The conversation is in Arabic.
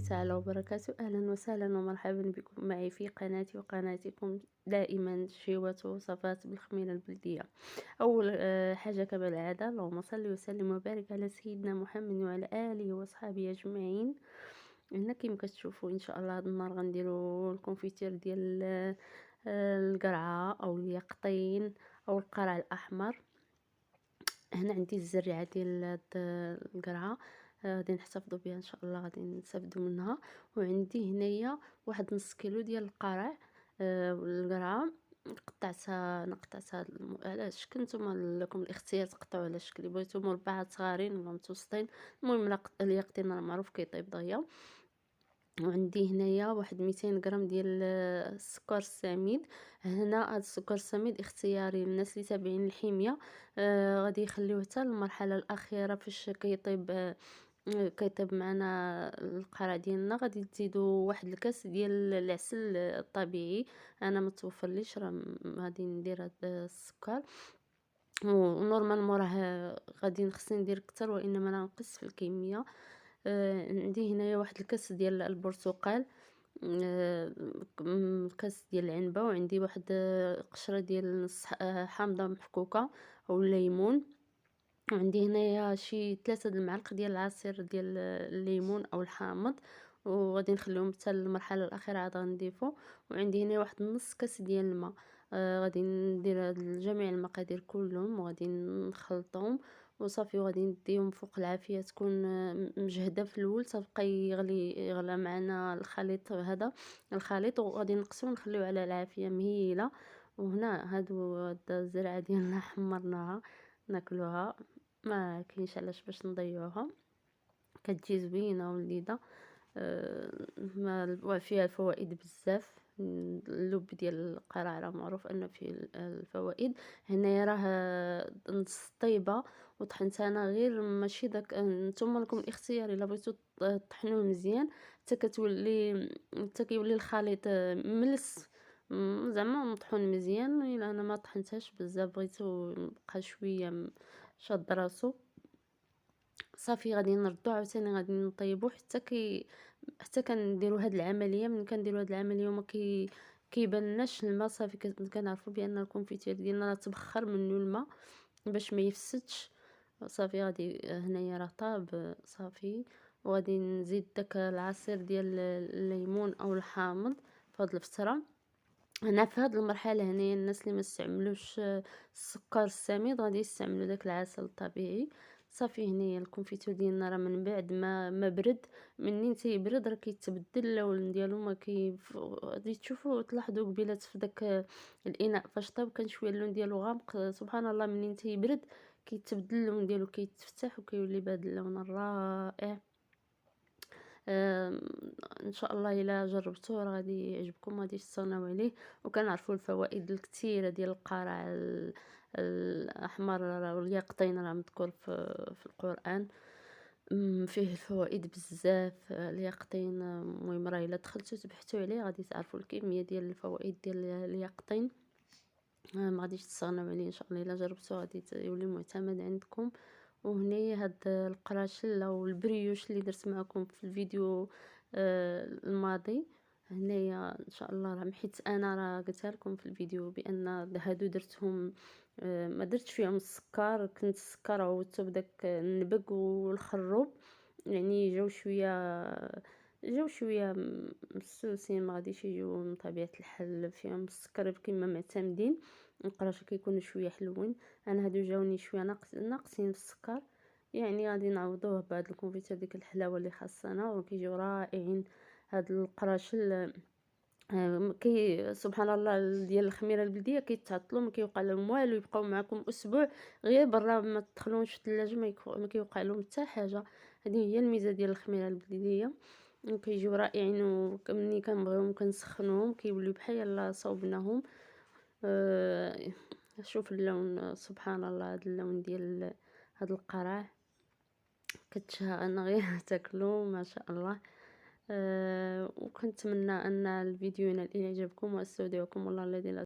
تعالى وبركاته. أهلا وسهلا ومرحبا بكم معي في قناتي وقناتكم دائما شيوات ووصفات بالخميرة البلدية. أول حاجة كما العادة، اللهم صل وسلم وبارك على سيدنا محمد وعلى آله وصحبه أجمعين. هنا كيما كتشوفوا إن شاء الله هاد النهار غنديروا الكونفيتير ديال القرعة أو اليقطين أو القرع الأحمر. هنا عندي الزريعه ديال هاد القرعه، غادي نحتفظوا بها ان شاء الله، غادي نستافدوا منها. وعندي هنايا واحد نص كيلو ديال القرع. القرعه نقطعتها على شكل نتوما لكم الاختيار، تقطعوا على شكل بغيتو مربعات صغارين ولا متوسطين. المهم اليقطين راه معروف كيطيب دغيا. وعندي هنايا واحد 200 غرام ديال السكر السميد. هنا هاد السكر السميد اختياري للناس اللي تابعين الحميه. غادي يخليوه حتى المرحله الاخيره فاش كيطيب معنا القرع ديالنا. غادي تزيدوا واحد الكاس ديال العسل الطبيعي، انا ما توفرليش راه غادي ندير هاد السكر. ونورمال راه غادي خصني ندير اكثر، وانما انا نقص في الكميه. عندي هنايا واحد الكاس ديال البرتقال، كاس ديال العنبه، وعندي واحد قشره ديال نص حامضه محكوكه او الليمون. وعندي هنايا شي 3 المعالق ديال العصير ديال الليمون او الحامض، وغادي نخليهم حتى المرحله الاخيره عاد غنضيفو. وعندي هنا واحد نص كاس ديال الماء. غادي ندير هاد جميع المقادير كلهم وغادي نخلطهم وصافي، وغادي نديهم فوق العافيه تكون مجهده في الاول، تبقى يغلى معنا الخليط، وغادي نقصو ونخليو على العافيه مهيله. وهنا هاد الزرعه ديالنا حمرناها ناكلوها، ما كاينش علاش باش نضيعوها، كتجي زوينه ولذيذه. ما فيها فوائد بزاف. اللب ديال القرع راه معروف انه فيه الفوائد. هنايا راه نص طيبه وطحنت انا غير ماشي داك، نتوما لكم الاختيار الا بغيتو طحنوه مزيان حتى كيولي الخليط ملس، زعما مطحون مزيان. الا انا ما طحنتهاش بزاف، بغيتو بقى شويه شاد راسو، صافي غادي نردو عاوتاني غادي نطيبو حتى كنديروا هاد العمليه. من كنديروا هاد العمليه وما كيبانلناش الماء، صافي كنعرفوا بان الكونفيتير ديالنا راه تبخر منه الماء باش ما يفسدش. صافي غادي هنايا راه طاب صافي. وغادي نزيد داك العصير ديال الليمون او الحامض في هاد الفتره. هنا في هاد المرحله هنايا الناس اللي ما استعملوش السكر السميد غادي يستعملوا داك العسل الطبيعي. صافي هنايا الكونفيتور ديالنا راه من بعد ما برد، منين تيبرد راه كيتبدل اللون ديالو، ما غادي تشوفوا تلاحظوا قبيلات في داك الاناء فاش طاب كان شويه اللون ديالو غامق. سبحان الله منين تيبرد كيتبدل اللون ديالو، كيتفتح وكيولي بهذا اللون الرائع. آم، ان شاء الله الا جربتوه راه غادي يعجبكم، غادي تستغناو عليه. وكنعرفوا الفوائد الكثيره ديال القرع الاحمر واليقطين راه مذكور في القران. فيه الفوائد بزاف اليقطين. المهم راه الا دخلتوا تبحثوا عليه غادي تعرفوا الكميه ديال الفوائد ديال اليقطين. ما غاديش تستغناو عليه ان شاء الله، الا جربتوه غادي يولي معتمد عندكم. وهنايا هاد القراشله والبريوش اللي درت معكم في الفيديو الماضي، هنايا ان شاء الله راه حيت انا راه قلتها لكم في الفيديو بان هادو درتهم ما درتش فيهم السكر، كنت السكر عوضته بداك النبق والخروب، يعني جاو شويه مسوسين، ما غاديش يجيو من طبيعه الحال فيهم السكر كما معتمدين. القراشة كيكونوا شويه حلوين. انا هادو جاوني شويه ناقصين في السكر، يعني غادي نعوضوه بهاد الكونفيتير ديك الحلاوه اللي خاصنا وكيجيو رائعين. هاد القراشل سبحان الله ديال الخميره البلديه كيتعطلوا ما كيوقع لهم والو، يبقاو معكم اسبوع غير برا، ما تدخلوش في الثلاجه ما كيوقع لهم حتى حاجه. هذه هي الميزه ديال الخميره البلديه، وكيجيو رائعين. ومني كنبغيهم كنسخنوهم كيوليو بحال يلا صوبناهم. أه شوف اللون، سبحان الله هذا اللون ديال هذا القرع كتشهى انا غير تاكلو ما شاء الله. وكنتمنى ان الفيديو ينال اعجابكم، واستودعكم الله الذي لا